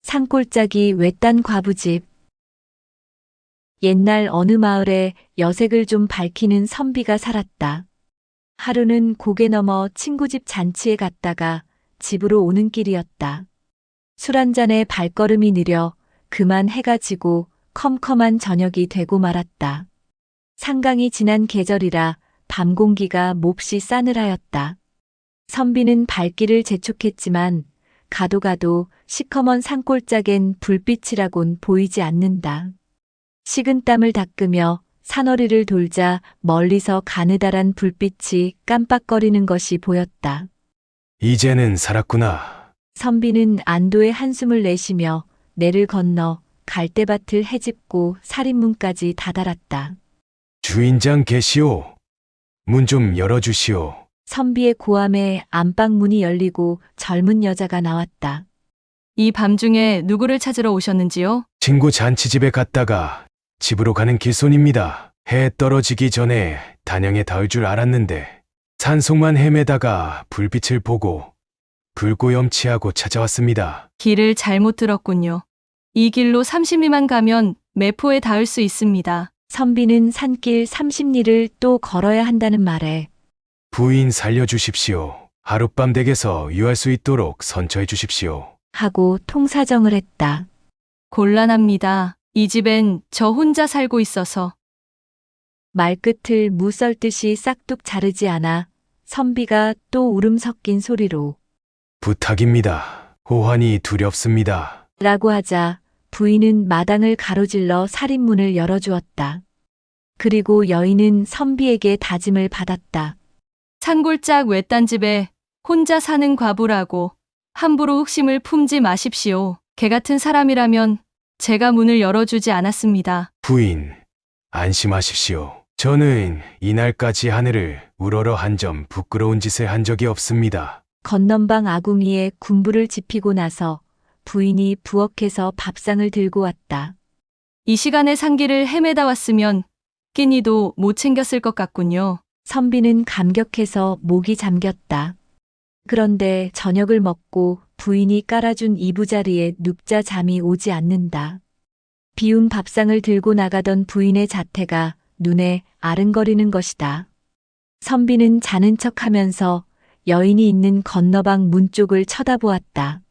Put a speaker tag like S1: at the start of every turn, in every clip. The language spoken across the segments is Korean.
S1: 산골짜기 외딴 과부집. 옛날 어느 마을에 여색을 좀 밝히는 선비가 살았다. 하루는 고개 넘어 친구 집 잔치에 갔다가 집으로 오는 길이었다. 술 한 잔에 발걸음이 느려 그만 해가 지고 컴컴한 저녁이 되고 말았다. 상강이 지난 계절이라 밤 공기가 몹시 싸늘하였다. 선비는 발길을 재촉했지만 가도 가도 시커먼 산골짜기엔 불빛이라곤 보이지 않는다. 식은땀을 닦으며 산허리를 돌자 멀리서 가느다란 불빛이 깜빡거리는 것이 보였다.
S2: 이제는 살았구나.
S1: 선비는 안도의 한숨을 내쉬며 내를 건너 갈대밭을 헤집고 살인문까지 다다랐다.
S2: 주인장 계시오. 문 좀 열어주시오.
S1: 선비의 고함에 안방 문이 열리고 젊은 여자가 나왔다.
S3: 이 밤중에 누구를 찾으러 오셨는지요?
S2: 친구 잔치집에 갔다가 집으로 가는 길손입니다. 해 떨어지기 전에 단양에 닿을 줄 알았는데 산속만 헤매다가 불빛을 보고 불고염치하고 찾아왔습니다.
S3: 길을 잘못 들었군요. 이 길로 30리만 가면 매포에 닿을 수 있습니다.
S1: 선비는 산길 30리를 또 걸어야 한다는 말에
S2: 부인 살려주십시오. 하룻밤 댁에서 유할 수 있도록 선처해 주십시오.
S1: 하고 통사정을 했다.
S3: 곤란합니다. 이 집엔 저 혼자 살고 있어서.
S1: 말끝을 무 썰듯이 싹둑 자르지 않아 선비가 또 울음 섞인 소리로
S2: 부탁입니다. 호환이 두렵습니다.
S1: 라고 하자 부인은 마당을 가로질러 살인문을 열어주었다. 그리고 여인은 선비에게 다짐을 받았다.
S3: 산골짝 외딴 집에 혼자 사는 과부라고 함부로 흑심을 품지 마십시오. 개 같은 사람이라면 제가 문을 열어주지 않았습니다.
S2: 부인, 안심하십시오. 저는 이날까지 하늘을 우러러 한 점 부끄러운 짓을 한 적이 없습니다.
S1: 건넌방 아궁이에 군부를 지피고 나서 부인이 부엌에서 밥상을 들고 왔다.
S3: 이 시간에 산길을 헤매다 왔으면 끼니도 못 챙겼을 것 같군요.
S1: 선비는 감격해서 목이 잠겼다. 그런데 저녁을 먹고 부인이 깔아준 이부자리에 눕자 잠이 오지 않는다. 비운 밥상을 들고 나가던 부인의 자태가 눈에 아른거리는 것이다. 선비는 자는 척하면서 여인이 있는 건너방 문 쪽을 쳐다보았다.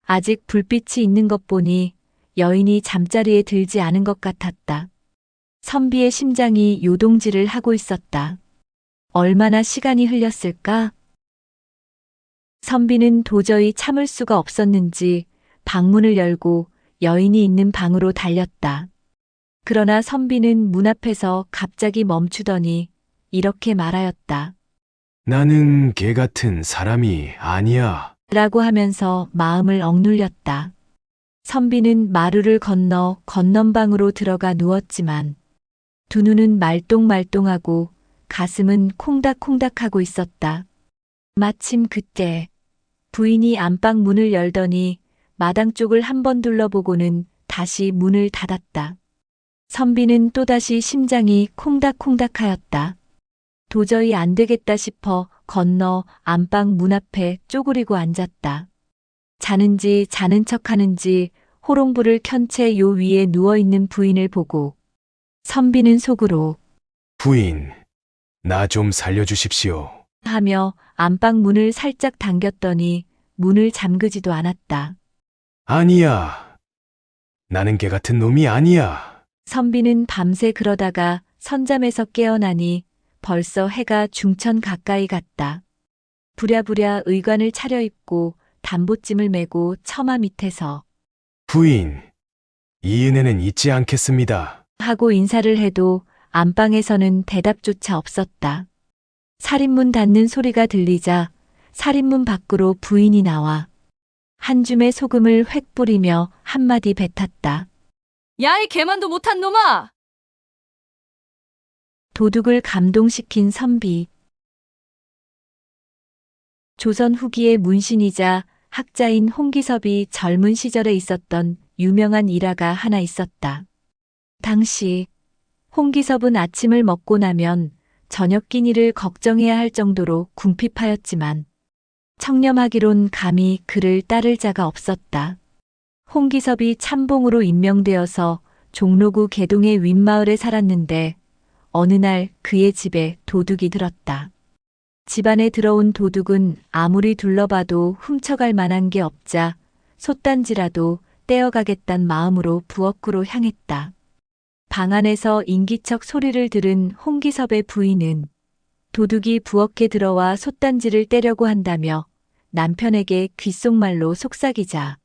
S1: 아직 불빛이 있는 것 보니 여인이 잠자리에 들지 않은 것 같았다. 선비의 심장이 요동질을 하고 있었다. 얼마나 시간이 흘렸을까? 선비는 도저히 참을 수가 없었는지 방문을 열고 여인이 있는 방으로 달렸다. 그러나 선비는 문 앞에서 갑자기 멈추더니 이렇게 말하였다.
S2: 나는 개 같은 사람이 아니야.
S1: 라고 하면서 마음을 억눌렸다. 선비는 마루를 건너 건넌방으로 들어가 누웠지만 두 눈은 말똥말똥하고 가슴은 콩닥콩닥하고 있었다. 마침 그때 부인이 안방 문을 열더니 마당 쪽을 한번 둘러보고는 다시 문을 닫았다. 선비는 또다시 심장이 콩닥콩닥하였다. 도저히 안 되겠다 싶어 건너 안방 문 앞에 쪼그리고 앉았다. 자는지 자는 척하는지 호롱불을 켠 채 요 위에 누워있는 부인을 보고 선비는 속으로
S2: 부인, 나 좀 살려주십시오.
S1: 하며 안방 문을 살짝 당겼더니 문을 잠그지도 않았다.
S2: 아니야. 나는 개 같은 놈이 아니야.
S1: 선비는 밤새 그러다가 선잠에서 깨어나니 벌써 해가 중천 가까이 갔다. 부랴부랴 의관을 차려입고 담보찜을 메고 처마 밑에서
S2: 부인, 이 은혜는 잊지 않겠습니다.
S1: 하고 인사를 해도 안방에서는 대답조차 없었다. 살인문 닫는 소리가 들리자 살인문 밖으로 부인이 나와 한 줌의 소금을 획 뿌리며 한마디 뱉었다.
S3: 야, 이 개만도 못한 놈아!
S1: 도둑을 감동시킨 선비. 조선 후기의 문신이자 학자인 홍기섭이 젊은 시절에 있었던 유명한 일화가 하나 있었다. 당시 홍기섭은 아침을 먹고 나면 저녁 끼니를 걱정해야 할 정도로 궁핍하였지만 청렴하기론 감히 그를 따를 자가 없었다. 홍기섭이 참봉으로 임명되어서 종로구 개동의 윗마을에 살았는데 어느 날 그의 집에 도둑이 들었다. 집안에 들어온 도둑은 아무리 둘러봐도 훔쳐갈 만한 게 없자 솥단지라도 떼어가겠단 마음으로 부엌으로 향했다. 방 안에서 인기척 소리를 들은 홍기섭의 부인은 도둑이 부엌에 들어와 솥단지를 떼려고 한다며 남편에게 귓속말로 속삭이자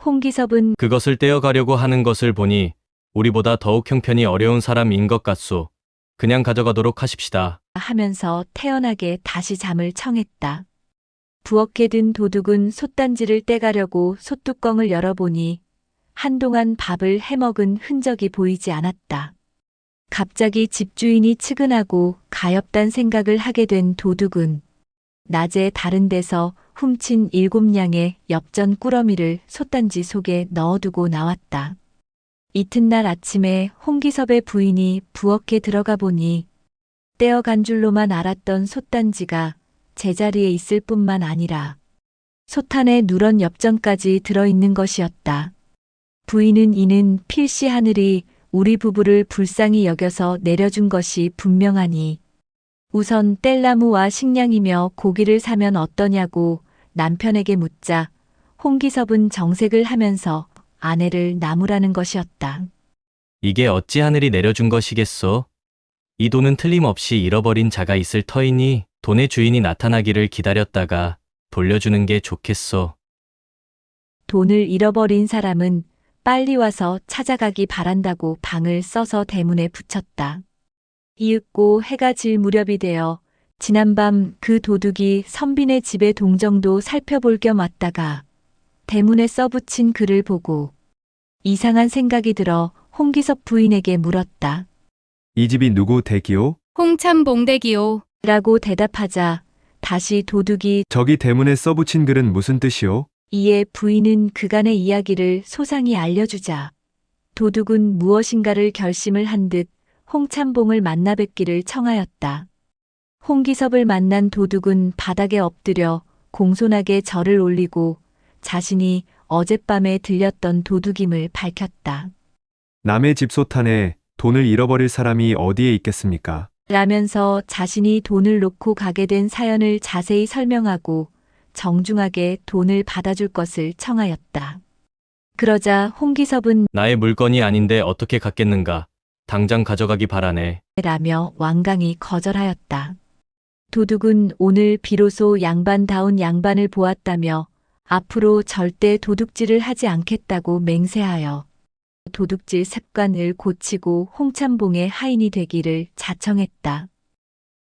S1: 홍기섭은
S4: 그것을 떼어가려고 하는 것을 보니 우리보다 더욱 형편이 어려운 사람인 것 같소. 그냥 가져가도록 하십시다.
S1: 하면서 태연하게 다시 잠을 청했다. 부엌에 든 도둑은 솥단지를 떼가려고 솥뚜껑을 열어보니 한동안 밥을 해먹은 흔적이 보이지 않았다. 갑자기 집주인이 측은하고 가엾단 생각을 하게 된 도둑은 낮에 다른 데서 훔친 7냥의 엽전 꾸러미를 솥단지 속에 넣어두고 나왔다. 이튿날 아침에 홍기섭의 부인이 부엌에 들어가 보니 떼어간 줄로만 알았던 솥단지가 제자리에 있을 뿐만 아니라 솥안에 누런 엽전까지 들어있는 것이었다. 부인은 이는 필시 하늘이 우리 부부를 불쌍히 여겨서 내려준 것이 분명하니 우선 뗄나무와 식량이며 고기를 사면 어떠냐고 남편에게 묻자 홍기섭은 정색을 하면서 아내를 나무라는 것이었다.
S4: 이게 어찌 하늘이 내려준 것이겠소? 이 돈은 틀림없이 잃어버린 자가 있을 터이니 돈의 주인이 나타나기를 기다렸다가 돌려주는 게 좋겠소.
S1: 돈을 잃어버린 사람은 빨리 와서 찾아가기 바란다고 방을 써서 대문에 붙였다. 이윽고 해가 질 무렵이 되어 지난밤 그 도둑이 선빈의 집의 동정도 살펴볼 겸 왔다가 대문에 써붙인 글을 보고 이상한 생각이 들어 홍기섭 부인에게 물었다.
S5: 이 집이 누구 댁이오?
S3: 홍참봉대기요.
S1: 라고 대답하자 다시 도둑이
S5: 저기 대문에 써붙인 글은 무슨 뜻이오?
S1: 이에 부인은 그간의 이야기를 소상히 알려주자 도둑은 무엇인가를 결심을 한 듯 홍참봉을 만나 뵙기를 청하였다. 홍기섭을 만난 도둑은 바닥에 엎드려 공손하게 절을 올리고 자신이 어젯밤에 들렸던 도둑임을 밝혔다.
S5: 남의 집 솥안에 돈을 잃어버릴 사람이 어디에 있겠습니까?
S1: 라면서 자신이 돈을 놓고 가게 된 사연을 자세히 설명하고 정중하게 돈을 받아줄 것을 청하였다. 그러자 홍기섭은
S4: 나의 물건이 아닌데 어떻게 갖겠는가? 당장 가져가기 바라네.
S1: 라며 완강히 거절하였다. 도둑은 오늘 비로소 양반다운 양반을 보았다며 앞으로 절대 도둑질을 하지 않겠다고 맹세하여 도둑질 습관을 고치고 홍참봉의 하인이 되기를 자청했다.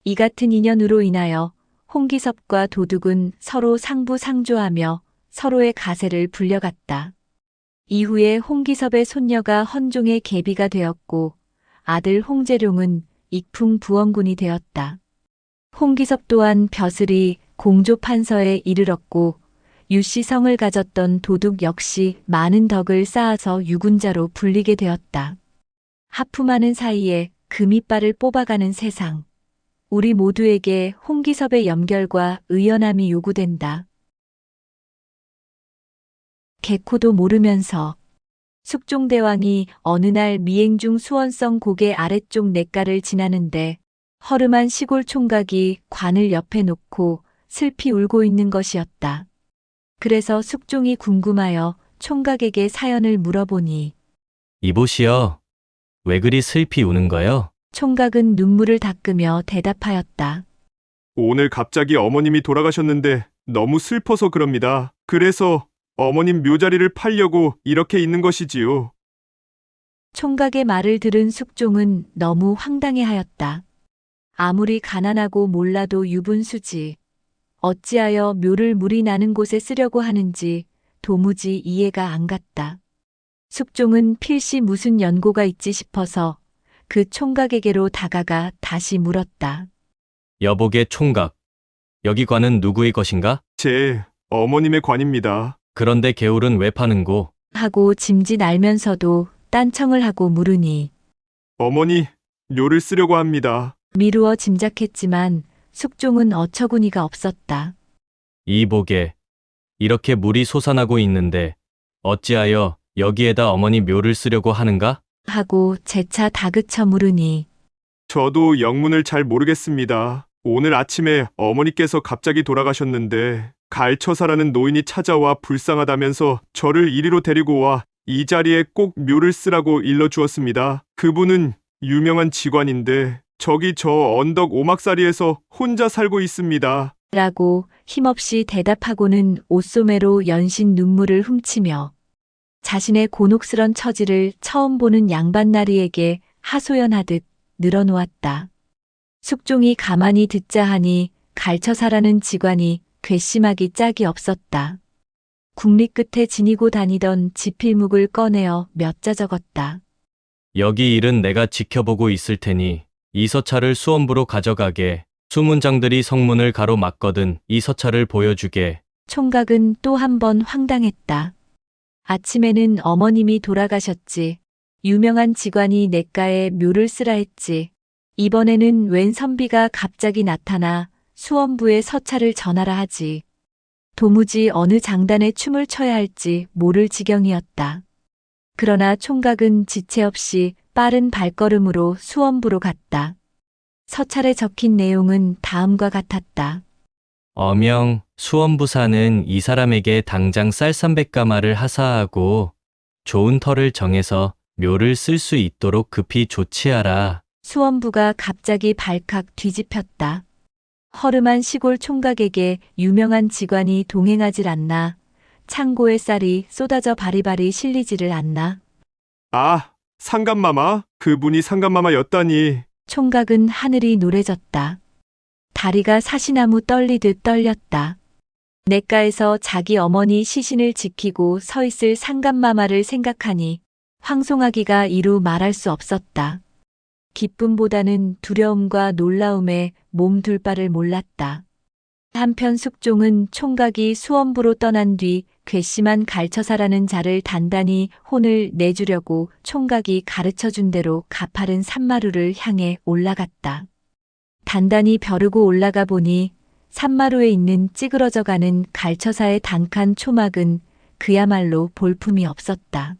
S1: 이 같은 인연으로 인하여 홍기섭과 도둑은 서로 상부상조하며 서로의 가세를 불려갔다. 이후에 홍기섭의 손녀가 헌종의 계비가 되었고 아들 홍재룡은 익풍부원군이 되었다. 홍기섭 또한 벼슬이 공조판서에 이르렀고 유씨성을 가졌던 도둑 역시 많은 덕을 쌓아서 유군자로 불리게 되었다. 하품하는 사이에 금이빨을 뽑아가는 세상. 우리 모두에게 홍기섭의 염결과 의연함이 요구된다. 개코도 모르면서 숙종대왕이 어느 날 미행 중 수원성 고개 아래쪽 냇가를 지나는데 허름한 시골 총각이 관을 옆에 놓고 슬피 울고 있는 것이었다. 그래서 숙종이 궁금하여 총각에게 사연을 물어보니
S4: 이보시오. 왜 그리 슬피 우는 거요?
S1: 총각은 눈물을 닦으며 대답하였다.
S6: 오늘 갑자기 어머님이 돌아가셨는데 너무 슬퍼서 그럽니다. 그래서 어머님 묘자리를 팔려고 이렇게 있는 것이지요.
S1: 총각의 말을 들은 숙종은 너무 황당해하였다. 아무리 가난하고 몰라도 유분수지. 어찌하여 묘를 물이 나는 곳에 쓰려고 하는지 도무지 이해가 안 갔다. 숙종은 필시 무슨 연고가 있지 싶어서 그 총각에게로 다가가 다시 물었다.
S4: 여보게 총각. 여기 관은 누구의 것인가?
S6: 제 어머님의 관입니다.
S4: 그런데 개울은 왜 파는고?
S1: 하고 짐짓 알면서도 딴청을 하고 물으니
S6: 어머니, 묘를 쓰려고 합니다.
S1: 미루어 짐작했지만 숙종은 어처구니가 없었다.
S4: 이보게, 이렇게 물이 솟아나고 있는데 어찌하여 여기에다 어머니 묘를 쓰려고 하는가?
S1: 하고 재차 다그쳐 물으니
S6: 저도 영문을 잘 모르겠습니다. 오늘 아침에 어머니께서 갑자기 돌아가셨는데 갈처사라는 노인이 찾아와 불쌍하다면서 저를 이리로 데리고 와 이 자리에 꼭 묘를 쓰라고 일러주었습니다. 그분은 유명한 직관인데 저기 저 언덕 오막사리에서 혼자 살고 있습니다.
S1: 라고 힘없이 대답하고는 옷소매로 연신 눈물을 훔치며 자신의 곤혹스런 처지를 처음 보는 양반나리에게 하소연하듯 늘어놓았다. 숙종이 가만히 듣자 하니 갈처사라는 직관이 괘씸하기 짝이 없었다. 국리 끝에 지니고 다니던 지필묵을 꺼내어 몇 자 적었다.
S4: 여기 일은 내가 지켜보고 있을 테니 이 서찰을 수원부로 가져가게. 수문장들이 성문을 가로막거든 이 서찰을 보여주게.
S1: 총각은 또 한 번 황당했다. 아침에는 어머님이 돌아가셨지. 유명한 직관이 냇가에 묘를 쓰라 했지. 이번에는 웬 선비가 갑자기 나타나 수원부에 서찰을 전하라 하지. 도무지 어느 장단에 춤을 춰야 할지 모를 지경이었다. 그러나 총각은 지체 없이 빠른 발걸음으로 수원부로 갔다. 서찰에 적힌 내용은 다음과 같았다.
S4: 어명, 수원부사는 이 사람에게 당장 쌀 300가마를 하사하고 좋은 터를 정해서 묘를 쓸 수 있도록 급히 조치하라.
S1: 수원부가 갑자기 발칵 뒤집혔다. 허름한 시골 총각에게 유명한 직관이 동행하질 않나. 창고에 쌀이 쏟아져 바리바리 실리지를 않나.
S6: 아, 상감마마? 그분이 상감마마였다니.
S1: 총각은 하늘이 노래졌다. 다리가 사시나무 떨리듯 떨렸다. 냇가에서 자기 어머니 시신을 지키고 서 있을 상감마마를 생각하니 황송하기가 이루 말할 수 없었다. 기쁨보다는 두려움과 놀라움에 몸둘 바를 몰랐다. 한편 숙종은 총각이 수원부로 떠난 뒤 괘씸한 갈처사라는 자를 단단히 혼을 내주려고 총각이 가르쳐준 대로 가파른 산마루를 향해 올라갔다. 단단히 벼르고 올라가 보니 산마루에 있는 찌그러져가는 갈처사의 단칸 초막은 그야말로 볼품이 없었다.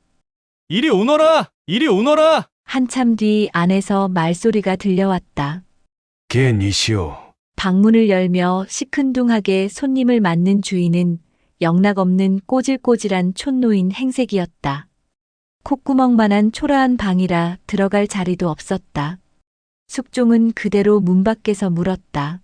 S4: 이리 오너라! 이리 오너라!
S1: 한참 뒤 안에서 말소리가 들려왔다.
S2: 겐이시오.
S1: 방문을 열며 시큰둥하게 손님을 맞는 주인은 영락없는 꼬질꼬질한 촌노인 행색이었다. 콧구멍만한 초라한 방이라 들어갈 자리도 없었다. 숙종은 그대로 문 밖에서 물었다.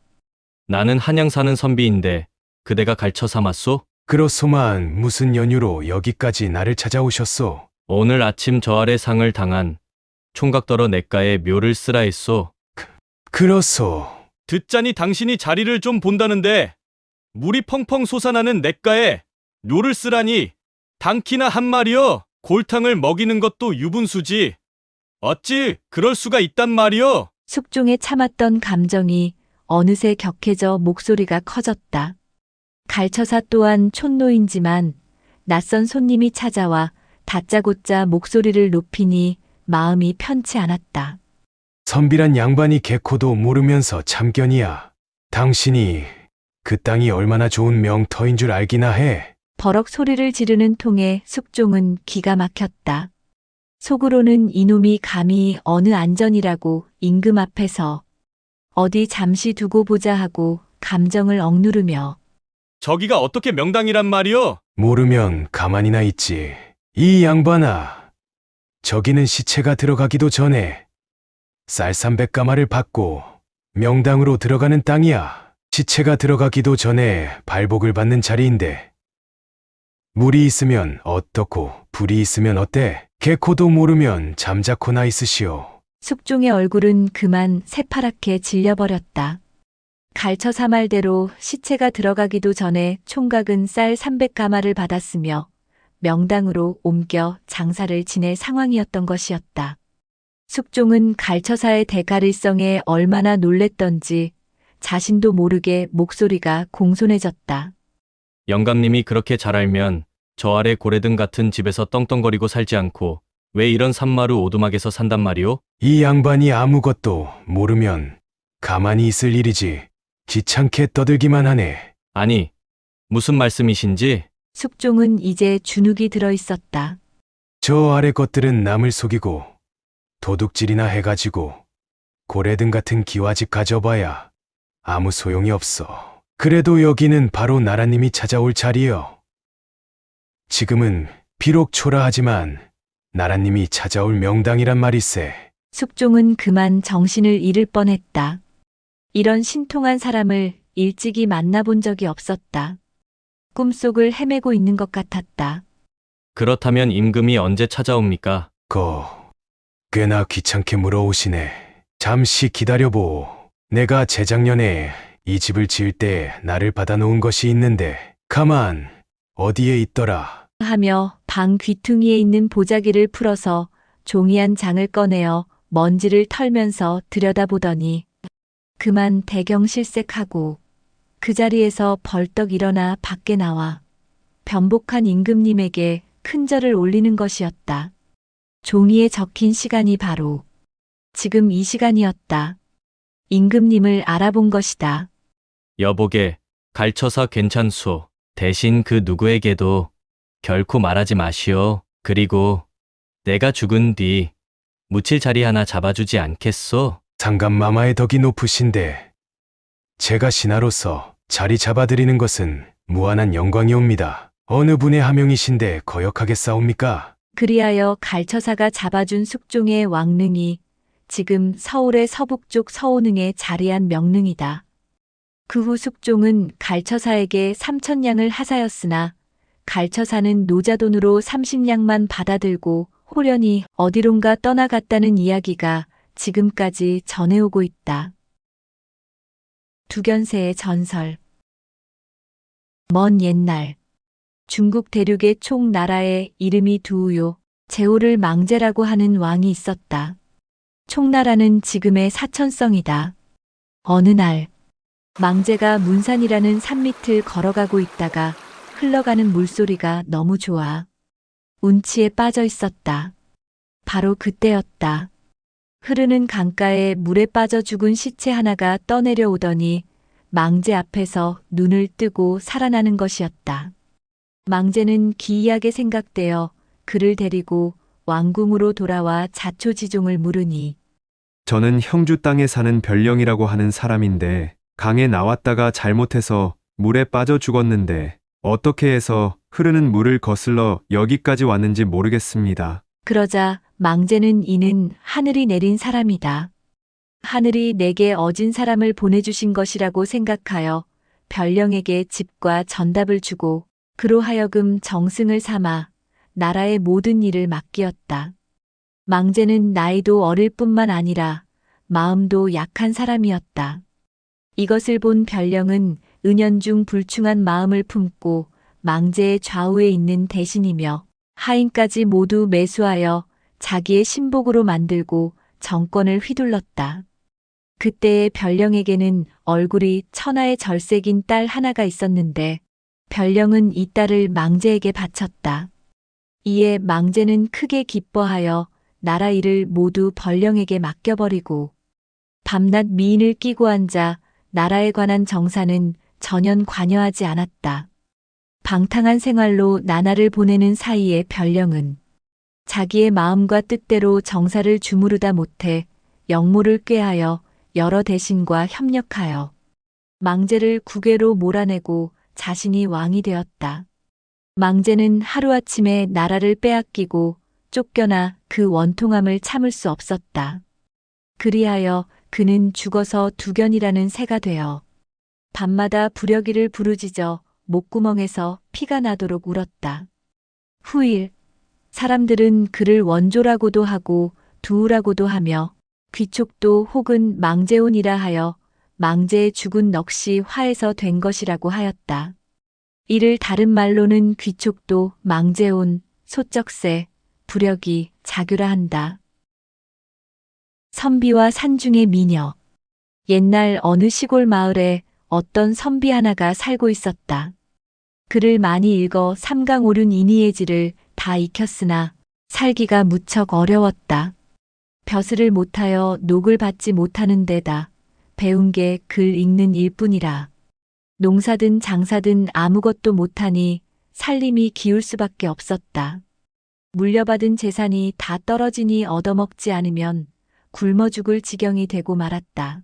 S4: 나는 한양 사는 선비인데 그대가 갈쳐 삼았소?
S2: 그렇소만 무슨 연유로 여기까지 나를 찾아오셨소?
S4: 오늘 아침 저 아래 상을 당한 총각더러 냇가에 묘를 쓰라 했소.
S2: 그렇소.
S4: 듣자니 당신이 자리를 좀 본다는데 물이 펑펑 솟아나는 냇가에 묘를 쓰라니 당키나 한 마리여 골탕을 먹이는 것도 유분수지. 어찌 그럴 수가 있단 말이여.
S1: 숙종에 참았던 감정이 어느새 격해져 목소리가 커졌다. 갈처사 또한 촌노인지만 낯선 손님이 찾아와 다짜고짜 목소리를 높이니 마음이 편치 않았다.
S2: 선비란 양반이 개코도 모르면서 참견이야. 당신이 그 땅이 얼마나 좋은 명터인 줄 알기나 해.
S1: 버럭 소리를 지르는 통에 숙종은 기가 막혔다. 속으로는 이놈이 감히 어느 안전이라고 임금 앞에서 어디 잠시 두고 보자 하고 감정을 억누르며
S4: 저기가 어떻게 명당이란 말이여.
S2: 모르면 가만히나 있지. 이 양반아, 저기는 시체가 들어가기도 전에 쌀 300가마를 받고 명당으로 들어가는 땅이야. 시체가 들어가기도 전에 발복을 받는 자리인데 물이 있으면 어떻고 불이 있으면 어때? 개코도 모르면 잠자코나 있으시오.
S1: 숙종의 얼굴은 그만 새파랗게 질려버렸다. 갈처사 말대로 시체가 들어가기도 전에 총각은 쌀 300가마를 받았으며 명당으로 옮겨 장사를 지낼 상황이었던 것이었다. 숙종은 갈처사의 대가릴성에 얼마나 놀랬던지 자신도 모르게 목소리가 공손해졌다.
S4: 영감님이 그렇게 잘 알면 저 아래 고래등 같은 집에서 떵떵거리고 살지 않고 왜 이런 산마루 오두막에서 산단 말이오?
S2: 이 양반이 아무것도 모르면 가만히 있을 일이지. 귀찮게 떠들기만 하네.
S4: 아니, 무슨 말씀이신지?
S1: 숙종은 이제 주눅이 들어 있었다.
S2: 저 아래 것들은 남을 속이고 도둑질이나 해가지고 고래등 같은 기와집 가져봐야 아무 소용이 없어. 그래도 여기는 바로 나라님이 찾아올 자리여. 지금은 비록 초라하지만 나라님이 찾아올 명당이란 말이세.
S1: 숙종은 그만 정신을 잃을 뻔했다. 이런 신통한 사람을 일찍이 만나본 적이 없었다. 꿈속을 헤매고 있는 것 같았다.
S4: 그렇다면 임금이 언제 찾아옵니까?
S2: 꽤나 귀찮게 물어오시네. 잠시 기다려보. 내가 재작년에 이 집을 지을 때 나를 받아놓은 것이 있는데 가만 어디에 있더라.
S1: 하며 방 귀퉁이에 있는 보자기를 풀어서 종이 한 장을 꺼내어 먼지를 털면서 들여다보더니 그만 대경실색하고 그 자리에서 벌떡 일어나 밖에 나와 변복한 임금님에게 큰 절을 올리는 것이었다. 종이에 적힌 시간이 바로 지금 이 시간이었다. 임금님을 알아본 것이다.
S4: 여보게, 갈처사 괜찮소. 대신 그 누구에게도 결코 말하지 마시오. 그리고 내가 죽은 뒤 묻힐 자리 하나 잡아주지 않겠소?
S2: 상감마마의 덕이 높으신데 제가 신하로서 자리 잡아드리는 것은 무한한 영광이옵니다. 어느 분의 하명이신데 거역하겠사옵니까?
S1: 그리하여 갈처사가 잡아준 숙종의 왕릉이 지금 서울의 서북쪽 서오능에 자리한 명릉이다. 그 후 숙종은 갈처사에게 3,000냥을 하사였으나 갈처사는 노자돈으로 30냥만 받아들고 호련히 어디론가 떠나갔다는 이야기가 지금까지 전해오고 있다. 두견세의 전설. 먼 옛날 중국 대륙의 총나라에 이름이 두우요 제호를 망제라고 하는 왕이 있었다. 총나라는 지금의 사천성이다. 어느 날 망제가 문산이라는 산 밑을 걸어가고 있다가 흘러가는 물소리가 너무 좋아 운치에 빠져 있었다. 바로 그때였다. 흐르는 강가에 물에 빠져 죽은 시체 하나가 떠내려오더니 망제 앞에서 눈을 뜨고 살아나는 것이었다. 망제는 기이하게 생각되어 그를 데리고 왕궁으로 돌아와 자초지종을 물으니
S5: 저는 형주 땅에 사는 별령이라고 하는 사람인데 강에 나왔다가 잘못해서 물에 빠져 죽었는데 어떻게 해서 흐르는 물을 거슬러 여기까지 왔는지 모르겠습니다.
S1: 그러자 망제는 이는 하늘이 내린 사람이다. 하늘이 내게 어진 사람을 보내주신 것이라고 생각하여 별령에게 집과 전답을 주고 그로 하여금 정승을 삼아 나라의 모든 일을 맡기었다. 망제는 나이도 어릴 뿐만 아니라 마음도 약한 사람이었다. 이것을 본 별령은 은연중 불충한 마음을 품고 망제의 좌우에 있는 대신이며 하인까지 모두 매수하여 자기의 신복으로 만들고 정권을 휘둘렀다. 그때의 별령에게는 얼굴이 천하의 절색인 딸 하나가 있었는데 별령은 이 딸을 망제에게 바쳤다. 이에 망제는 크게 기뻐하여 나라 일을 모두 벌령에게 맡겨버리고 밤낮 미인을 끼고 앉아 나라에 관한 정사는 전혀 관여하지 않았다. 방탕한 생활로 나날을 보내는 사이에 별령은 자기의 마음과 뜻대로 정사를 주무르다 못해 역모를 꾀하여 여러 대신과 협력하여 망제를 국외로 몰아내고 자신이 왕이 되었다. 망제는 하루아침에 나라를 빼앗기고 쫓겨나 그 원통함을 참을 수 없었다. 그리하여 그는 죽어서 두견이라는 새가 되어 밤마다 부려기를 부르짖어 목구멍에서 피가 나도록 울었다. 후일 사람들은 그를 원조라고도 하고 두우라고도 하며 귀촉도 혹은 망제온이라 하여 망제의 죽은 넋이 화해서 된 것이라고 하였다. 이를 다른 말로는 귀촉도, 망제온, 소쩍새, 부려기, 자규라 한다. 선비와 산중의 미녀. 옛날 어느 시골 마을에 어떤 선비 하나가 살고 있었다. 글을 많이 읽어 삼강오륜 인의예지를 다 익혔으나 살기가 무척 어려웠다. 벼슬을 못하여 녹을 받지 못하는 데다 배운 게 글 읽는 일뿐이라. 농사든 장사든 아무것도 못하니 살림이 기울 수밖에 없었다. 물려받은 재산이 다 떨어지니 얻어먹지 않으면 굶어 죽을 지경이 되고 말았다.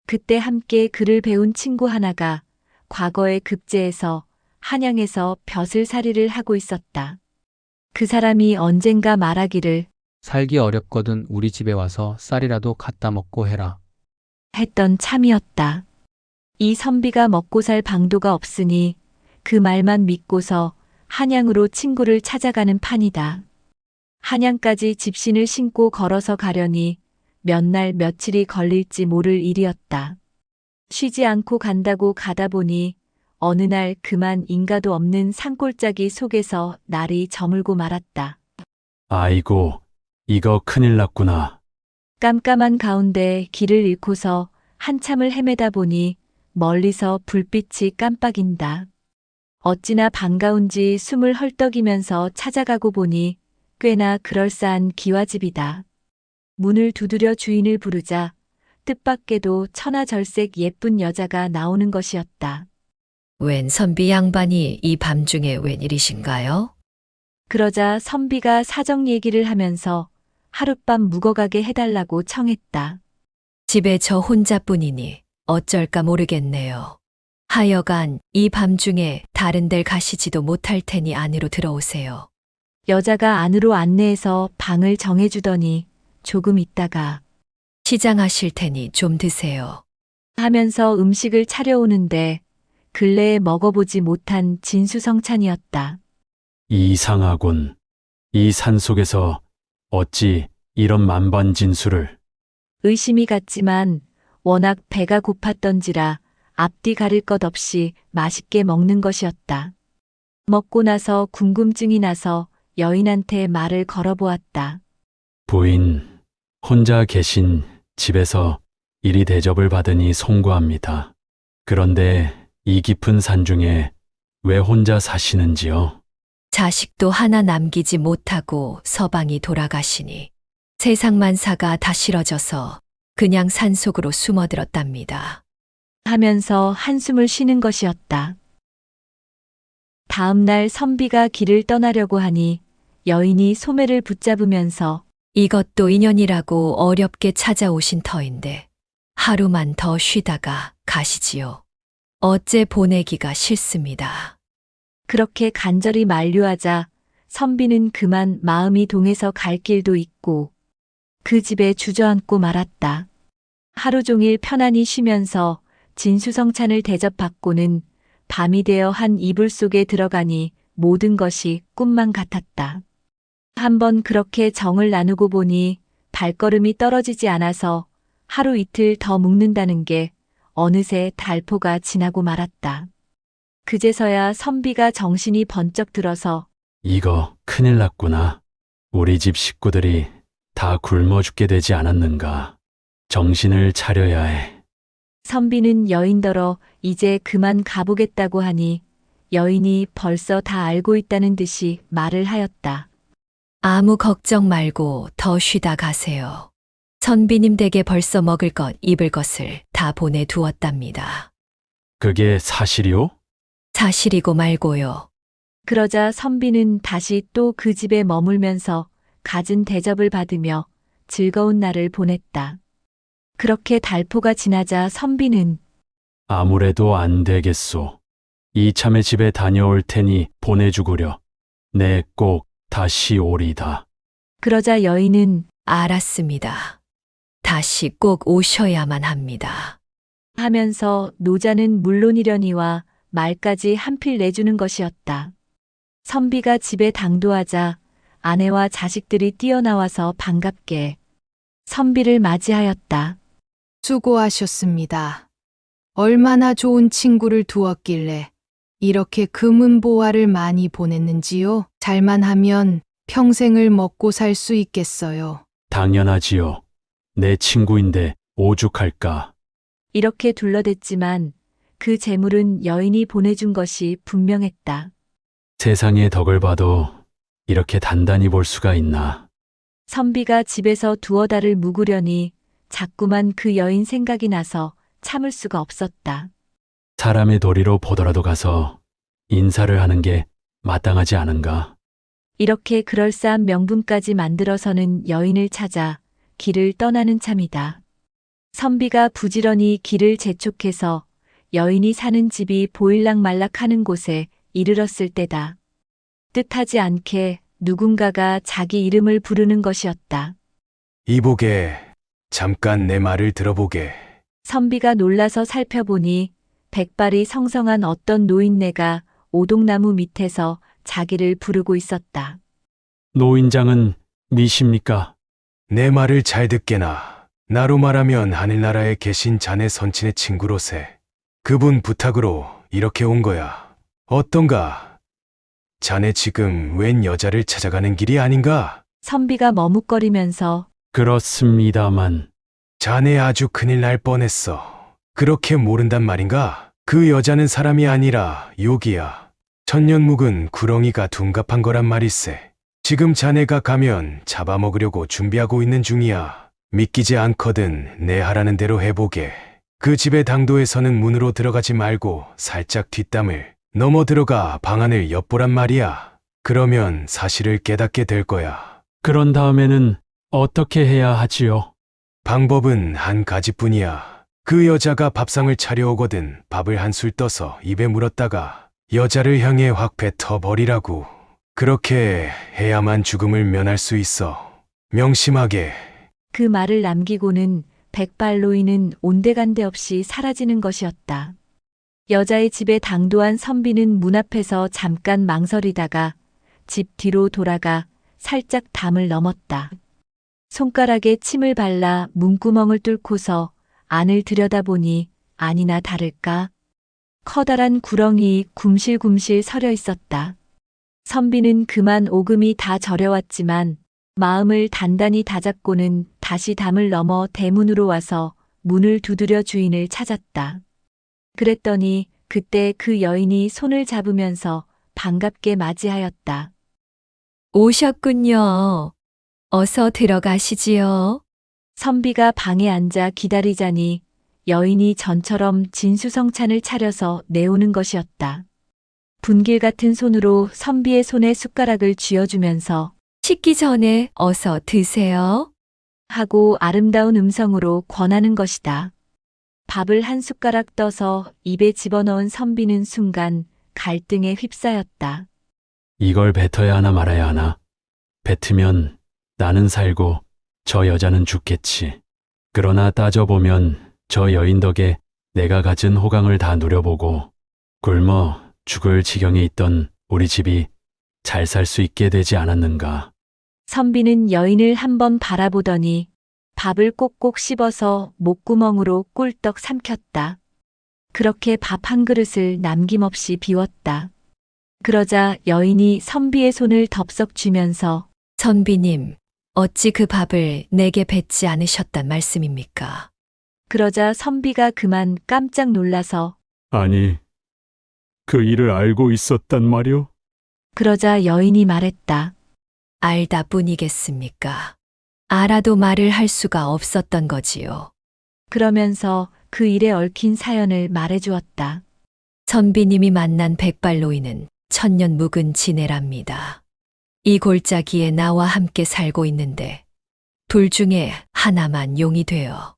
S1: 그때 함께 글을 배운 친구 하나가 과거에 급제해서 한양에서 벼슬살이를 하고 있었다. 그 사람이 언젠가 말하기를
S7: 살기 어렵거든 우리 집에 와서 쌀이라도 갖다 먹고 해라.
S1: 했던 참이었다. 이 선비가 먹고 살 방도가 없으니 그 말만 믿고서 한양으로 친구를 찾아가는 판이다. 한양까지 집신을 신고 걸어서 가려니 몇 날 며칠이 걸릴지 모를 일이었다. 쉬지 않고 간다고 가다 보니 어느 날 그만 인가도 없는 산골짜기 속에서 날이 저물고 말았다.
S2: 아이고, 이거 큰일 났구나.
S1: 깜깜한 가운데 길을 잃고서 한참을 헤매다 보니 멀리서 불빛이 깜빡인다. 어찌나 반가운지 숨을 헐떡이면서 찾아가고 보니 꽤나 그럴싸한 기와집이다. 문을 두드려 주인을 부르자 뜻밖에도 천하절색 예쁜 여자가 나오는 것이었다.
S8: 웬 선비 양반이 이 밤중에 웬일이신가요?
S1: 그러자 선비가 사정 얘기를 하면서 하룻밤 묵어가게 해달라고 청했다.
S8: 집에 저 혼자뿐이니 어쩔까 모르겠네요. 하여간 이 밤중에 다른 데 가시지도 못할 테니 안으로 들어오세요.
S1: 여자가 안으로 안내해서 방을 정해주더니 조금 있다가
S8: 시장하실 테니 좀 드세요.
S1: 하면서 음식을 차려오는데 근래에 먹어보지 못한 진수성찬이었다.
S2: 이상하군. 이 산속에서 어찌 이런 만반진수를.
S1: 의심이 갔지만 워낙 배가 고팠던지라 앞뒤 가릴 것 없이 맛있게 먹는 것이었다. 먹고 나서 궁금증이 나서 여인한테 말을 걸어보았다.
S2: 부인, 혼자 계신 집에서 이리 대접을 받으니 송구합니다. 그런데 이 깊은 산 중에 왜 혼자 사시는지요?
S8: 자식도 하나 남기지 못하고 서방이 돌아가시니 세상만사가 다 싫어져서 그냥 산속으로 숨어들었답니다.
S1: 하면서 한숨을 쉬는 것이었다. 다음 날 선비가 길을 떠나려고 하니 여인이 소매를 붙잡으면서
S8: 이것도 인연이라고 어렵게 찾아오신 터인데 하루만 더 쉬다가 가시지요. 어째 보내기가 싫습니다.
S1: 그렇게 간절히 만류하자 선비는 그만 마음이 동해서 갈 길도 있고 그 집에 주저앉고 말았다. 하루 종일 편안히 쉬면서 진수성찬을 대접받고는 밤이 되어 한 이불 속에 들어가니 모든 것이 꿈만 같았다. 한번 그렇게 정을 나누고 보니 발걸음이 떨어지지 않아서 하루 이틀 더 묵는다는 게 어느새 달포가 지나고 말았다. 그제서야 선비가 정신이 번쩍 들어서
S2: 이거 큰일 났구나. 우리 집 식구들이 다 굶어 죽게 되지 않았는가. 정신을 차려야 해.
S1: 선비는 여인더러 이제 그만 가보겠다고 하니 여인이 벌써 다 알고 있다는 듯이 말을 하였다.
S8: 아무 걱정 말고 더 쉬다 가세요. 선비님 댁에 벌써 먹을 것, 입을 것을 다 보내두었답니다.
S2: 그게 사실이요?
S8: 사실이고 말고요.
S1: 그러자 선비는 다시 또 그 집에 머물면서 갖은 대접을 받으며 즐거운 날을 보냈다. 그렇게 달포가 지나자 선비는
S2: 아무래도 안 되겠소. 이참에 집에 다녀올 테니 보내주구려. 내 꼭 다시 오리다.
S1: 그러자 여인은
S8: 알았습니다. 다시 꼭 오셔야만 합니다.
S1: 하면서 노자는 물론이려니와 말까지 한필 내주는 것이었다. 선비가 집에 당도하자 아내와 자식들이 뛰어나와서 반갑게 선비를 맞이하였다.
S9: 수고하셨습니다. 얼마나 좋은 친구를 두었길래 이렇게 금은보화를 많이 보냈는지요? 잘만 하면 평생을 먹고 살 수 있겠어요.
S2: 당연하지요. 내 친구인데 오죽할까.
S1: 이렇게 둘러댔지만 그 재물은 여인이 보내준 것이 분명했다.
S2: 세상의 덕을 봐도
S10: 이렇게 단단히 볼 수가 있나.
S1: 선비가 집에서 두어 달을 묵으려니 자꾸만 그 여인 생각이 나서 참을 수가 없었다.
S10: 사람의 도리로 보더라도 가서 인사를 하는 게 마땅하지 않은가.
S1: 이렇게 그럴싸한 명분까지 만들어서는 여인을 찾아 길을 떠나는 참이다. 선비가 부지런히 길을 재촉해서 여인이 사는 집이 보일락말락하는 곳에 이르렀을 때다. 뜻하지 않게 누군가가 자기 이름을 부르는 것이었다.
S2: 이보게, 잠깐 내 말을 들어보게.
S1: 선비가 놀라서 살펴보니 백발이 성성한 어떤 노인네가 오동나무 밑에서 자기를 부르고 있었다.
S10: 노인장은 미십니까?
S2: 내 말을 잘 듣게나. 나로 말하면 하늘나라에 계신 자네 선친의 친구로세. 그분 부탁으로 이렇게 온 거야. 어떤가? 자네 지금 웬 여자를 찾아가는 길이 아닌가?
S1: 선비가 머뭇거리면서
S10: 그렇습니다만.
S2: 자네 아주 큰일 날 뻔했어. 그렇게 모른단 말인가? 그 여자는 사람이 아니라 욕이야. 천년 묵은 구렁이가 둔갑한 거란 말일세. 지금 자네가 가면 잡아먹으려고 준비하고 있는 중이야. 믿기지 않거든 내 하라는 대로 해보게. 그 집의 당도에서는 문으로 들어가지 말고 살짝 뒷담을 넘어 들어가 방안을 엿보란 말이야. 그러면 사실을 깨닫게 될 거야.
S10: 그런 다음에는 어떻게 해야 하지요?
S2: 방법은 한 가지뿐이야. 그 여자가 밥상을 차려오거든 밥을 한술 떠서 입에 물었다가 여자를 향해 확 뱉어버리라고. 그렇게 해야만 죽음을 면할 수 있어. 명심하게.
S1: 그 말을 남기고는 백발 노인은 온데간데 없이 사라지는 것이었다. 여자의 집에 당도한 선비는 문 앞에서 잠깐 망설이다가 집 뒤로 돌아가 살짝 담을 넘었다. 손가락에 침을 발라 문구멍을 뚫고서 안을 들여다보니 아니나 다를까 커다란 구렁이 굼실굼실 서려 있었다. 선비는 그만 오금이 다 저려왔지만 마음을 단단히 다잡고는 다시 담을 넘어 대문으로 와서 문을 두드려 주인을 찾았다. 그랬더니 그때 그 여인이 손을 잡으면서 반갑게 맞이하였다.
S8: 오셨군요. 어서 들어가시지요.
S1: 선비가 방에 앉아 기다리자니 여인이 전처럼 진수성찬을 차려서 내오는 것이었다. 분길 같은 손으로 선비의 손에 숟가락을 쥐어주면서
S8: 식기 전에 어서 드세요.
S1: 하고 아름다운 음성으로 권하는 것이다. 밥을 한 숟가락 떠서 입에 집어넣은 선비는 순간 갈등에 휩싸였다.
S10: 이걸 뱉어야 하나 말아야 하나. 뱉으면 나는 살고 저 여자는 죽겠지. 그러나 따져보면 저 여인 덕에 내가 가진 호강을 다 누려보고 굶어 죽을 지경에 있던 우리 집이 잘 살 수 있게 되지 않았는가.
S1: 선비는 여인을 한번 바라보더니 밥을 꼭꼭 씹어서 목구멍으로 꿀떡 삼켰다. 그렇게 밥 한 그릇을 남김없이 비웠다. 그러자 여인이 선비의 손을 덥석 쥐면서
S8: 선비님, 어찌 그 밥을 내게 뱉지 않으셨단 말씀입니까?
S1: 그러자 선비가 그만 깜짝 놀라서
S6: 아니, 그 일을 알고 있었단 말이오?
S1: 그러자 여인이 말했다.
S8: 알다 뿐이겠습니까? 알아도 말을 할 수가 없었던 거지요.
S1: 그러면서 그 일에 얽힌 사연을 말해주었다.
S8: 선비님이 만난 백발노인은 천년 묵은 지내랍니다. 이 골짜기에 나와 함께 살고 있는데 둘 중에 하나만 용이 되어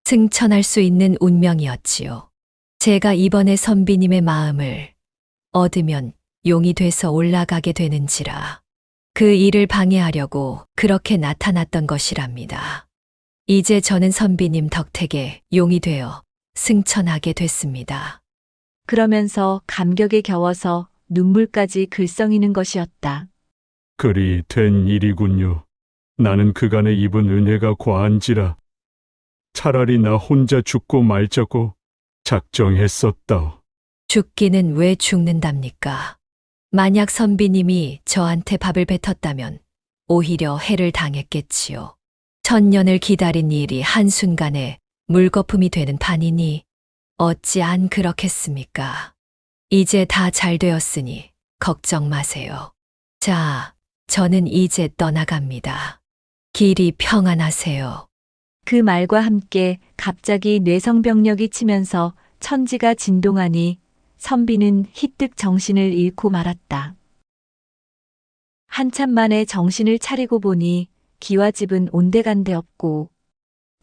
S8: 승천할 수 있는 운명이었지요. 제가 이번에 선비님의 마음을 얻으면 용이 돼서 올라가게 되는지라 그 일을 방해하려고 그렇게 나타났던 것이랍니다. 이제 저는 선비님 덕택에 용이 되어 승천하게 됐습니다.
S1: 그러면서 감격에 겨워서 눈물까지 글썽이는 것이었다.
S6: 그리 된 일이군요. 나는 그간에 입은 은혜가 과한지라 차라리 나 혼자 죽고 말자고 작정했었다.
S8: 죽기는 왜 죽는답니까? 만약 선비님이 저한테 밥을 뱉었다면 오히려 해를 당했겠지요. 천년을 기다린 일이 한순간에 물거품이 되는 판이니 어찌 안 그렇겠습니까? 이제 다 잘 되었으니 걱정 마세요. 자, 저는 이제 떠나갑니다. 길이 평안하세요.
S1: 그 말과 함께 갑자기 뇌성병력이 치면서 천지가 진동하니 선비는 희뜩 정신을 잃고 말았다. 한참 만에 정신을 차리고 보니 기와집은 온데간데 없고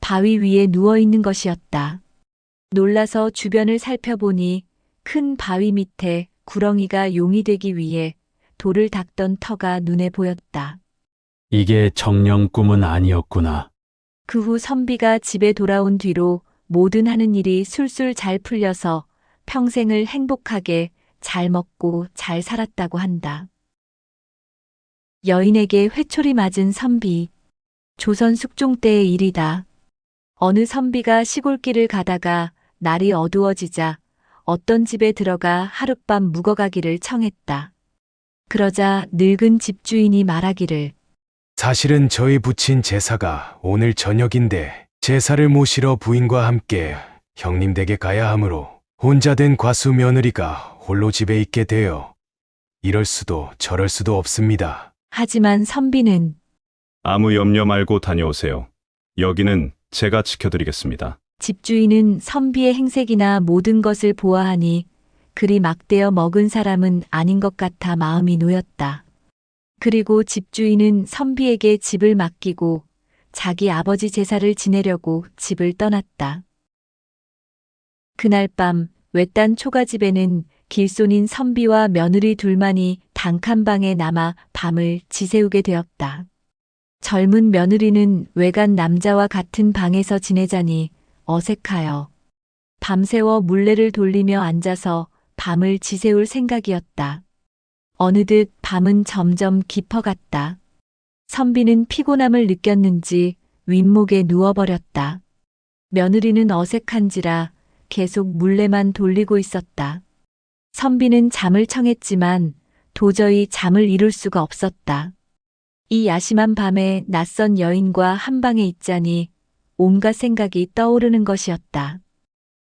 S1: 바위 위에 누워 있는 것이었다. 놀라서 주변을 살펴보니 큰 바위 밑에 구렁이가 용이 되기 위해 돌을 닦던 터가 눈에 보였다.
S10: 이게 정령 꿈은 아니었구나.
S1: 그 후 선비가 집에 돌아온 뒤로 모든 하는 일이 술술 잘 풀려서 평생을 행복하게 잘 먹고 잘 살았다고 한다. 여인에게 회초리 맞은 선비. 조선 숙종 때의 일이다. 어느 선비가 시골길을 가다가 날이 어두워지자 어떤 집에 들어가 하룻밤 묵어가기를 청했다. 그러자 늙은 집주인이 말하기를
S2: 사실은 저희 부친 제사가 오늘 저녁인데 제사를 모시러 부인과 함께 형님 댁에 가야 하므로 혼자 된 과수 며느리가 홀로 집에 있게 되어 이럴 수도 저럴 수도 없습니다.
S1: 하지만 선비는
S6: 아무 염려 말고 다녀오세요. 여기는 제가 지켜드리겠습니다.
S1: 집주인은 선비의 행색이나 모든 것을 보아하니 그리 막대어 먹은 사람은 아닌 것 같아 마음이 놓였다. 그리고 집주인은 선비에게 집을 맡기고 자기 아버지 제사를 지내려고 집을 떠났다. 그날 밤 외딴 초가집에는 길손인 선비와 며느리 둘만이 단칸방에 남아 밤을 지새우게 되었다. 젊은 며느리는 외간 남자와 같은 방에서 지내자니 어색하여 밤새워 물레를 돌리며 앉아서 밤을 지새울 생각이었다. 어느덧 밤은 점점 깊어갔다. 선비는 피곤함을 느꼈는지 윗목에 누워버렸다. 며느리는 어색한지라 계속 물레만 돌리고 있었다. 선비는 잠을 청했지만 도저히 잠을 이룰 수가 없었다. 이 야심한 밤에 낯선 여인과 한 방에 있자니 온갖 생각이 떠오르는 것이었다.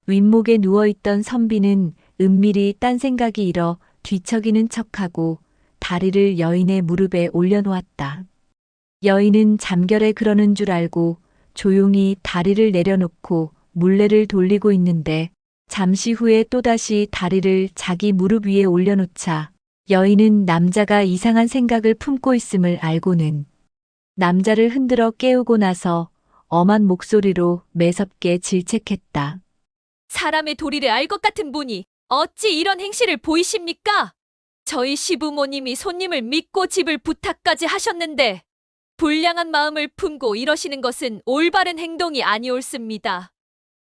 S1: 윗목에 누워있던 선비는 은밀히 딴 생각이 일어 뒤척이는 척하고 다리를 여인의 무릎에 올려놓았다. 여인은 잠결에 그러는 줄 알고 조용히 다리를 내려놓고 물레를 돌리고 있는데 잠시 후에 또다시 다리를 자기 무릎 위에 올려놓자 여인은 남자가 이상한 생각을 품고 있음을 알고는 남자를 흔들어 깨우고 나서 엄한 목소리로 매섭게 질책했다.
S3: 사람의 도리를 알 것 같은 분이 어찌 이런 행실을 보이십니까? 저희 시부모님이 손님을 믿고 집을 부탁까지 하셨는데 불량한 마음을 품고 이러시는 것은 올바른 행동이 아니옳습니다.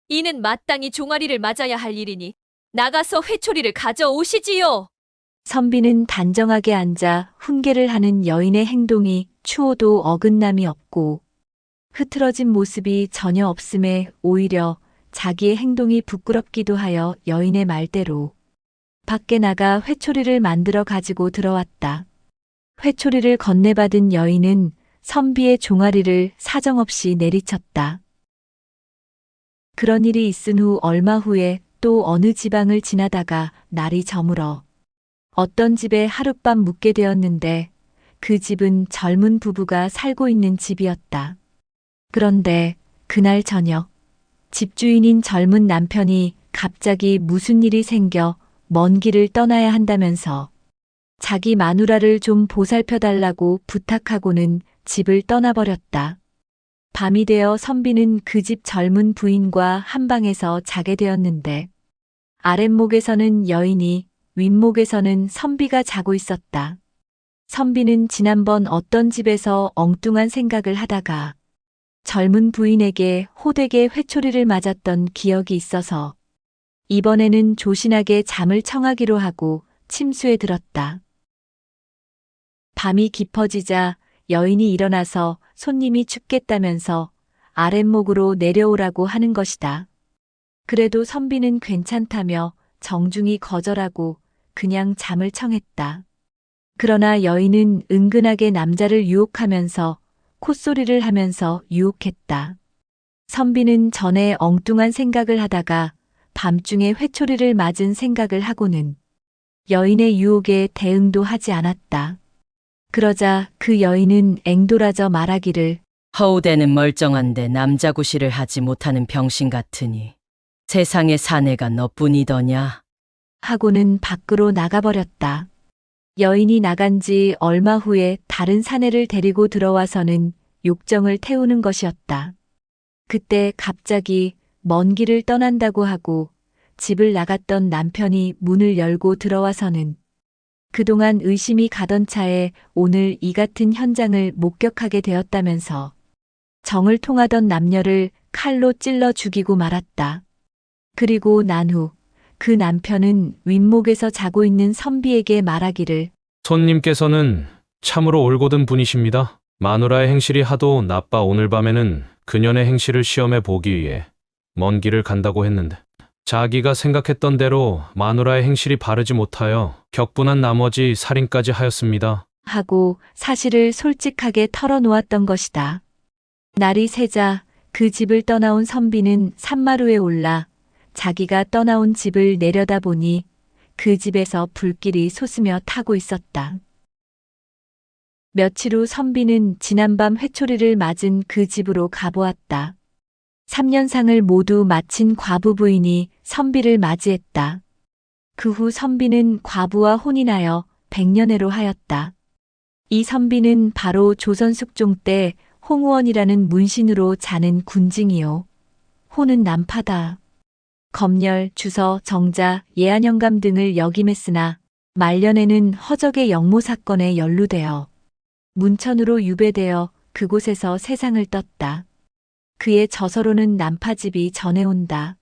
S3: 이는 마땅히 종아리를 맞아야 할 일이니 나가서 회초리를 가져오시지요.
S1: 선비는 단정하게 앉아 훈계를 하는 여인의 행동이 추호도 어긋남이 없고 흐트러진 모습이 전혀 없음에 오히려 자기의 행동이 부끄럽기도 하여 여인의 말대로 밖에 나가 회초리를 만들어 가지고 들어왔다. 회초리를 건네받은 여인은 선비의 종아리를 사정없이 내리쳤다. 그런 일이 있은 후 얼마 후에 또 어느 지방을 지나다가 날이 저물어 어떤 집에 하룻밤 묵게 되었는데 그 집은 젊은 부부가 살고 있는 집이었다. 그런데 그날 저녁 집주인인 젊은 남편이 갑자기 무슨 일이 생겨 먼 길을 떠나야 한다면서 자기 마누라를 좀 보살펴달라고 부탁하고는 집을 떠나버렸다. 밤이 되어 선비는 그 집 젊은 부인과 한 방에서 자게 되었는데 아랫목에서는 여인이 윗목에서는 선비가 자고 있었다. 선비는 지난번 어떤 집에서 엉뚱한 생각을 하다가 젊은 부인에게 호되게 회초리를 맞았던 기억이 있어서 이번에는 조신하게 잠을 청하기로 하고 침수에 들었다. 밤이 깊어지자 여인이 일어나서 손님이 춥겠다면서 아랫목으로 내려오라고 하는 것이다. 그래도 선비는 괜찮다며 정중히 거절하고 그냥 잠을 청했다. 그러나 여인은 은근하게 남자를 유혹하면서 콧소리를 하면서 유혹했다. 선비는 전에 엉뚱한 생각을 하다가 밤중에 회초리를 맞은 생각을 하고는 여인의 유혹에 대응도 하지 않았다. 그러자 그 여인은 앵돌아져 말하기를
S11: 허우대는 멀쩡한데 남자구실을 하지 못하는 병신 같으니 세상에 사내가 너뿐이더냐.
S1: 하고는 밖으로 나가버렸다. 여인이 나간 지 얼마 후에 다른 사내를 데리고 들어와서는 욕정을 태우는 것이었다. 그때 갑자기 먼 길을 떠난다고 하고 집을 나갔던 남편이 문을 열고 들어와서는 그동안 의심이 가던 차에 오늘 이 같은 현장을 목격하게 되었다면서 정을 통하던 남녀를 칼로 찔러 죽이고 말았다. 그리고 난 후 그 남편은 윗목에서 자고 있는 선비에게 말하기를
S4: 손님께서는 참으로 올곧은 분이십니다. 마누라의 행실이 하도 나빠 오늘 밤에는 그년의 행실을 시험해 보기 위해 먼 길을 간다고 했는데 자기가 생각했던 대로 마누라의 행실이 바르지 못하여 격분한 나머지 살인까지 하였습니다.
S1: 하고 사실을 솔직하게 털어놓았던 것이다. 날이 새자 그 집을 떠나온 선비는 산마루에 올라 자기가 떠나온 집을 내려다보니 그 집에서 불길이 솟으며 타고 있었다. 며칠 후 선비는 지난밤 회초리를 맞은 그 집으로 가보았다. 3년상을 모두 마친 과부 부인이 선비를 맞이했다. 그 후 선비는 과부와 혼인하여 100년해로 하였다. 이 선비는 바로 조선 숙종 때 홍우원이라는 문신으로 자는 군징이요. 호는 난파다. 검열, 주서, 정자, 예안영감 등을 역임했으나 말년에는 허적의 영모 사건에 연루되어 문천으로 유배되어 그곳에서 세상을 떴다. 그의 저서로는 난파집이 전해온다.